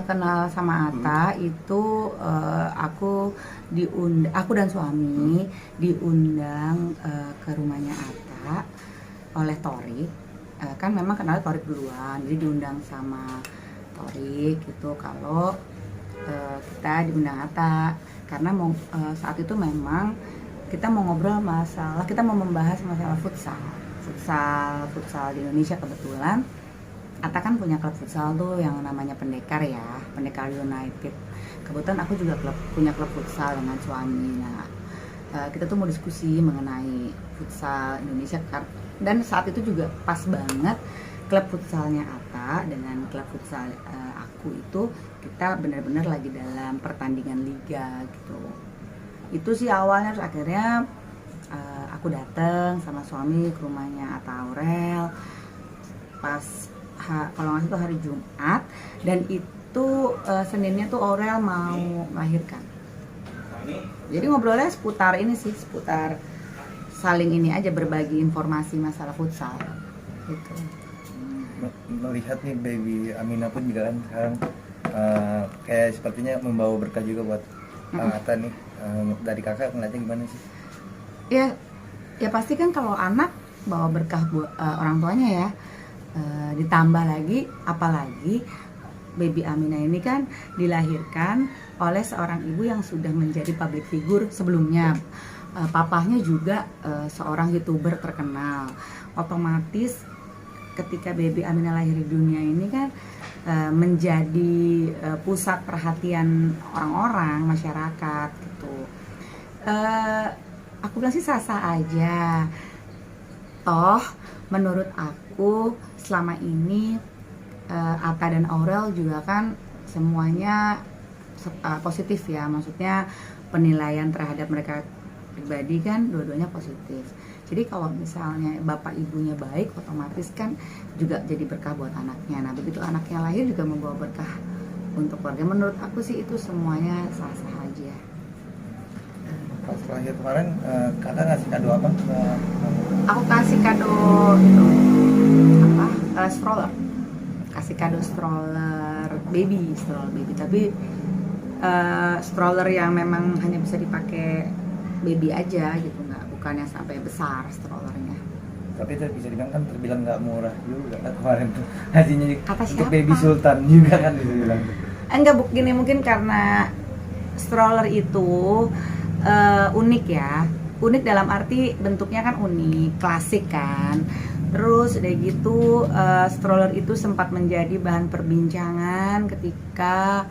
kenal sama Atta itu aku dan suami diundang ke rumahnya Atta oleh Torik. Kan memang kenal Torik duluan, jadi diundang sama Torik gitu kalau kita diundang Atta karena saat itu memang kita mau ngobrol kita mau membahas masalah futsal di Indonesia. Kebetulan Atta kan punya klub futsal tuh yang namanya Pendekar ya, Pendekar United. Kebetulan aku juga punya klub futsal dengan suami. Nah, kita tuh mau diskusi mengenai futsal Indonesia dan saat itu juga pas banget klub futsalnya Atta dengan klub futsal aku itu kita benar-benar lagi dalam pertandingan liga gitu. Itu sih awalnya, terus akhirnya aku datang sama suami ke rumahnya Atta Aurel pas kalau nggak salah itu hari Jumat, dan itu Seninnya tuh Aurel mau melahirkan. Jadi ngobrolnya seputar ini sih, seputar saling ini aja, berbagi informasi masalah futsal gitu. Melihat nih baby Amina pun juga kan sekarang kayak sepertinya membawa berkah juga buat Atta nih. Dari kakak ngeliatnya gimana sih? Ya pasti kan kalau anak bawa berkah buat orang tuanya ya. Ditambah lagi, apalagi baby Amina ini kan dilahirkan oleh seorang ibu yang sudah menjadi public figure sebelumnya. Papahnya juga seorang YouTuber terkenal. Otomatis ketika baby Amina lahir di dunia ini kan menjadi pusat perhatian orang-orang, masyarakat gitu. Aku bilang sih sah-sah aja. Toh menurut aku selama ini Atta dan Aurel juga kan semuanya positif ya, maksudnya penilaian terhadap mereka pribadi kan dua-duanya positif. Jadi kalau misalnya bapak ibunya baik, otomatis kan juga jadi berkah buat anaknya. Nah begitu anaknya lahir juga membawa berkah untuk keluarga. Menurut aku sih itu semuanya sah-sah aja. Pas lahir kemarin kakak ngasih kado apa? Aku kasih kado stroller. Kasih kado stroller baby. Tapi stroller yang memang hanya bisa dipakai baby aja gitu, bukan yang sampai besar strollernya. Tapi itu bisa dibilang kan terbilang nggak murah juga kan kemarin tuh hasilnya untuk baby sultan juga kan dibilang. Enggak, begini, mungkin karena stroller itu unik ya, unik dalam arti bentuknya kan unik, klasik kan. Terus udah gitu stroller itu sempat menjadi bahan perbincangan ketika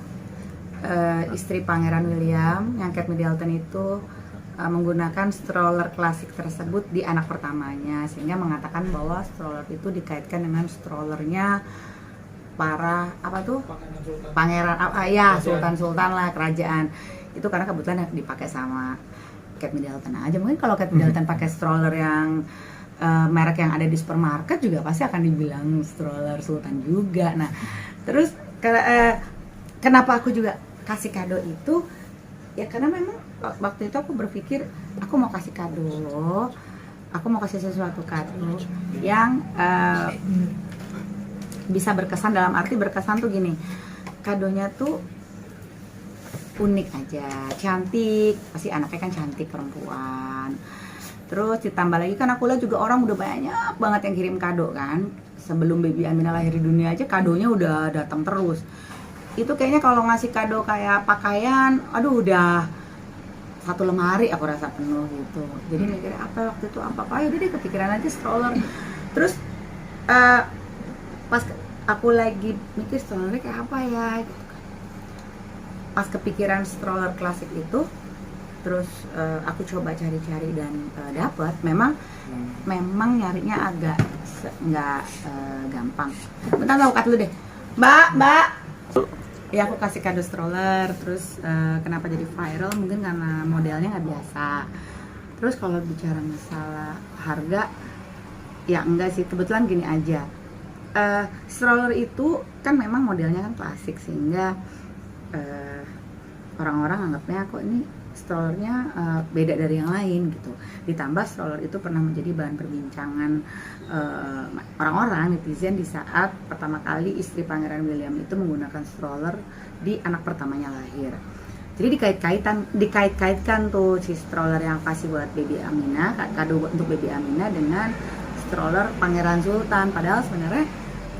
istri Pangeran William yang Kate Middleton itu menggunakan stroller klasik tersebut di anak pertamanya, sehingga mengatakan bahwa stroller itu dikaitkan dengan strollernya para pangeran sultan lah, kerajaan itu, karena kebetulan dipakai sama Kate Middleton aja. Mungkin kalau Kate Middleton pakai stroller yang merek yang ada di supermarket juga pasti akan dibilang stroller sultan juga. Nah terus kenapa aku juga kasih kado itu ya, karena memang waktu itu aku berpikir aku mau kasih sesuatu kado yang bisa berkesan. Dalam arti berkesan tuh gini, kadonya tuh unik aja, cantik, pasti anaknya kan cantik, perempuan. Terus ditambah lagi kan aku lihat juga orang udah banyak banget yang kirim kado kan. Sebelum baby Amina lahir di dunia aja kadonya udah datang terus. Itu kayaknya kalau ngasih kado kayak pakaian, aduh udah satu lemari aku rasa penuh gitu. Jadi mikirnya apa waktu itu apa ya, udah deh kepikiran aja stroller. Terus pas aku lagi mikir strollernya kayak apa ya gitu kan. Pas kepikiran stroller klasik itu, terus aku coba cari-cari dan dapat. Memang nyarinya agak nggak gampang. Bentar, aku cut dulu deh, Mbak. Ya aku kasih kado stroller. Terus kenapa jadi viral? Mungkin karena modelnya nggak biasa. Terus kalau bicara masalah harga, ya enggak sih, kebetulan gini aja. Stroller itu kan memang modelnya kan klasik, sehingga orang-orang anggapnya kok ini strollernya beda dari yang lain gitu. Ditambah stroller itu pernah menjadi bahan perbincangan orang-orang netizen di saat pertama kali istri Pangeran William itu menggunakan stroller di anak pertamanya lahir. Jadi dikait-kaitkan tuh si stroller yang kasih buat baby Amina, kado untuk baby Amina dengan stroller Pangeran Sultan. Padahal sebenarnya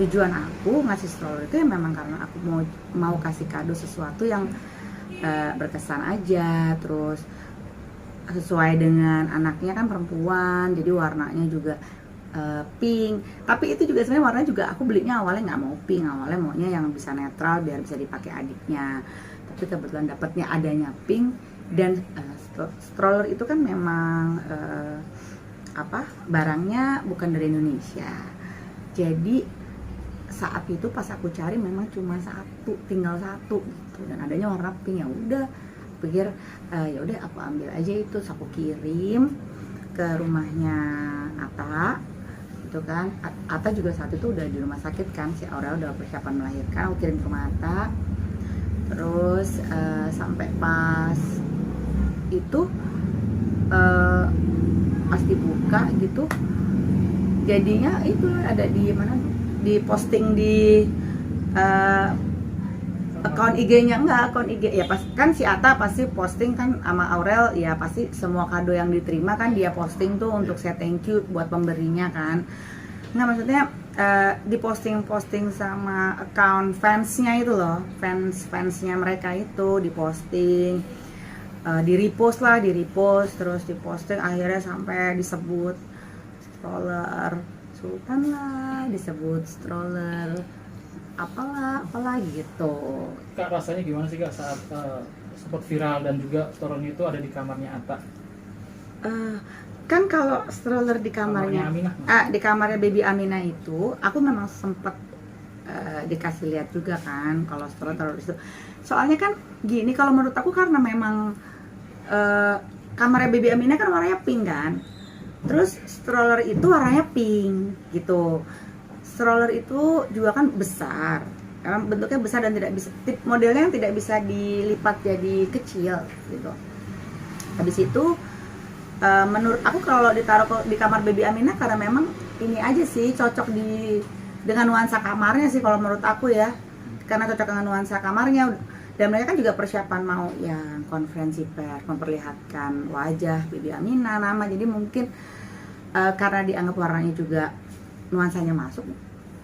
tujuan aku ngasih stroller itu ya memang karena aku mau kasih kado sesuatu yang berkesan aja, terus sesuai dengan anaknya kan perempuan, jadi warnanya juga pink. Tapi itu juga sebenarnya warnanya juga aku belinya awalnya nggak mau pink, awalnya maunya yang bisa netral biar bisa dipakai adiknya. Tapi kebetulan dapatnya adanya pink, dan stroller itu kan memang barangnya bukan dari Indonesia. Jadi saat itu pas aku cari memang cuma tinggal satu gitu, dan adanya warna pink. Ya udah pikir ya udah aku ambil aja itu, terus aku kirim ke rumahnya Atta gitu kan. Atta juga saat itu udah di rumah sakit kan, si Aurel udah persiapan melahirkan, aku kirim ke rumah Atta. Terus sampai pas itu pas dibuka gitu, jadinya itu ada di mana, di posting di akun IG-nya, akun IG ya, pas kan si Atta pasti posting kan sama Aurel ya, pasti semua kado yang diterima kan dia posting tuh untuk say thank you buat pemberinya kan. Nah maksudnya di posting sama account fansnya itu loh, fansnya mereka itu diposting, di repost terus diposting, akhirnya sampai disebut stroller Sultan lah, disebut stroller apalah gitu. Kak, rasanya gimana sih Kak saat sempat viral dan juga stroller itu ada di kamarnya Atta? Kan kalau stroller di kamarnya Aminah, di kamarnya baby Aminah itu aku memang sempet dikasih lihat juga kan kalau stroller itu. Soalnya kan gini, kalau menurut aku karena memang kamarnya baby Aminah kan warnanya pink kan, terus stroller itu warnanya pink gitu. Stroller itu juga kan besar, karena bentuknya besar dan tidak bisa, modelnya yang tidak bisa dilipat jadi kecil gitu. Habis itu menurut aku kalau ditaruh di kamar baby Aminah, karena memang ini aja sih cocok dengan nuansa kamarnya sih kalau menurut aku ya, karena cocok dengan nuansa kamarnya. Dan mereka kan juga persiapan mau yang konferensi pers memperlihatkan wajah baby Aminah, nama, jadi mungkin karena dianggap warnanya juga nuansanya masuk,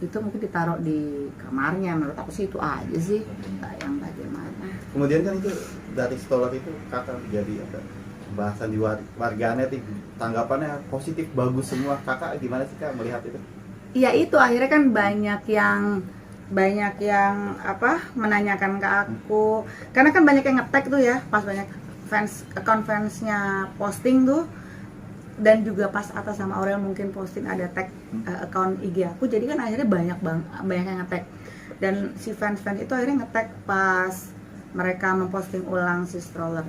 itu mungkin ditaruh di kamarnya. Menurut aku sih itu aja sih, yang bagaimana. Kemudian kan itu dari stroller itu kakak jadi ada bahasan di warganet, tanggapannya positif, bagus semua. Kakak gimana sih Kak melihat itu? Iya itu akhirnya kan banyak yang menanyakan ke aku, karena kan banyak yang nge-tag tuh ya, pas banyak account fansnya posting tuh, dan juga pas Atta sama Aurel mungkin posting ada tag account IG aku, jadi kan akhirnya banyak yang nge-tag, dan si fans itu akhirnya nge-tag pas mereka memposting ulang si stroller.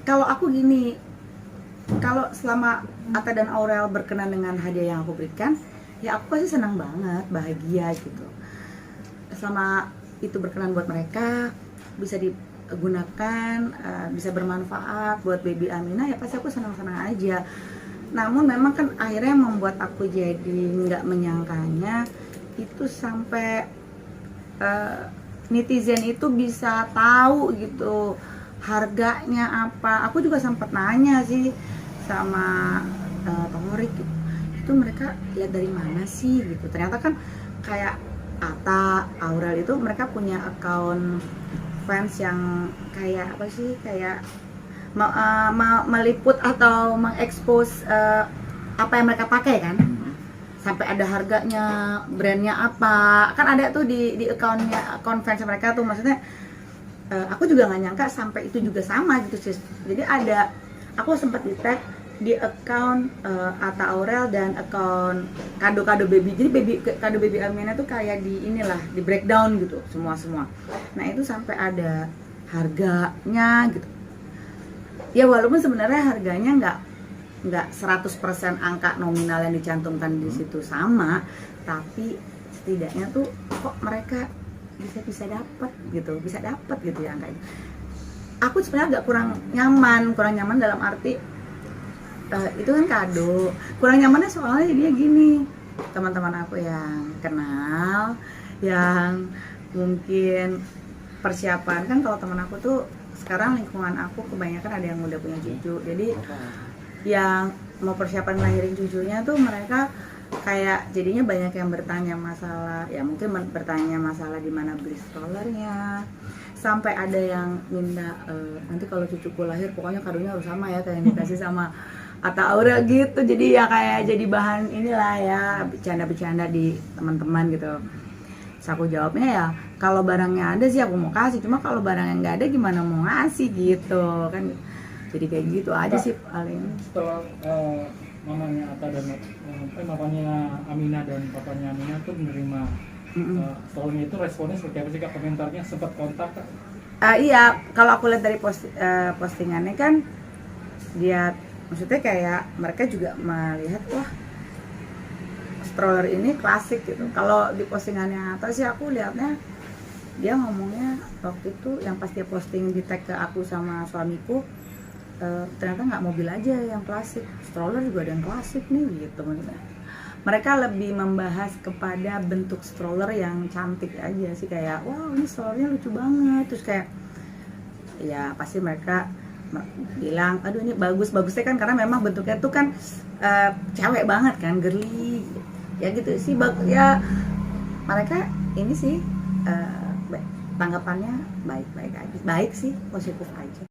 Kalau aku gini, kalau selama Atta dan Aurel berkenan dengan hadiah yang aku berikan, ya aku pasti senang banget, bahagia gitu. Selama itu berkenan buat mereka, bisa digunakan, bisa bermanfaat buat baby Aminah, ya pasti aku senang-senang aja. Namun memang kan akhirnya membuat aku jadi nggak menyangkanya itu sampai netizen itu bisa tahu gitu harganya apa. Aku juga sempat nanya sih sama Tomorik gitu, itu mereka lihat dari mana sih gitu. Ternyata kan kayak Atta, Aurel itu mereka punya account fans yang kayak apa sih, kayak meliput atau mengekspos apa yang mereka pakai kan, sampai ada harganya, brandnya apa, kan ada tuh di account fans mereka tuh. Maksudnya aku juga nggak nyangka sampai itu juga sama gitu sih. Jadi aku sempat di tag di account Atta Aurel dan account kado baby. Jadi kado baby Aminah tuh kayak di breakdown gitu semua. Nah itu sampai ada harganya gitu. Ya walaupun sebenarnya harganya nggak 100% angka nominal yang dicantumkan di situ sama, tapi setidaknya tuh kok mereka bisa dapat gitu ya angka itu. aku sebenarnya agak kurang nyaman dalam arti itu kan kado. Kurang nyamannya soalnya dia gini, teman-teman aku yang kenal, yang mungkin persiapan kan, kalau teman aku tuh sekarang lingkungan aku kebanyakan ada yang udah punya cucu, jadi yang mau persiapan ngelahirin cucunya tuh mereka kayak jadinya banyak yang bertanya masalah, ya mungkin bertanya masalah di mana beli strollernya, sampai ada yang minta nanti kalau cucuku lahir pokoknya kadonya harus sama ya kayak yang dikasih sama Atta Aura gitu. Jadi ya kayak jadi bahan inilah ya, bercanda-bercanda di teman-teman gitu. Terus aku jawabnya ya kalau barangnya ada sih aku mau kasih, cuma kalau barangnya nggak ada gimana mau ngasih gitu kan. Jadi kayak gitu aja sih paling. Setelah mamanya Atta dan mamanya Aminah dan papanya Aminah tuh menerima stroller itu, responnya seperti apa sih Kak? Komentarnya sempat kontak Kak? Iya, kalau aku lihat dari postingannya kan dia maksudnya kayak mereka juga melihat wah stroller ini klasik gitu. Kalau di postingannya atas sih aku lihatnya dia ngomongnya waktu itu yang pas dia posting di tag ke aku sama suamiku, ternyata nggak mobil aja yang klasik, stroller juga ada yang klasik nih gitu. Mereka lebih membahas kepada bentuk stroller yang cantik aja sih, kayak wow ini strollernya lucu banget, terus kayak ya pasti mereka bilang aduh ini bagusnya kan karena memang bentuknya tuh kan cewek banget kan, girly ya gitu sih. Ya mereka ini sih tanggapannya baik-baik aja, baik sih, positif aja.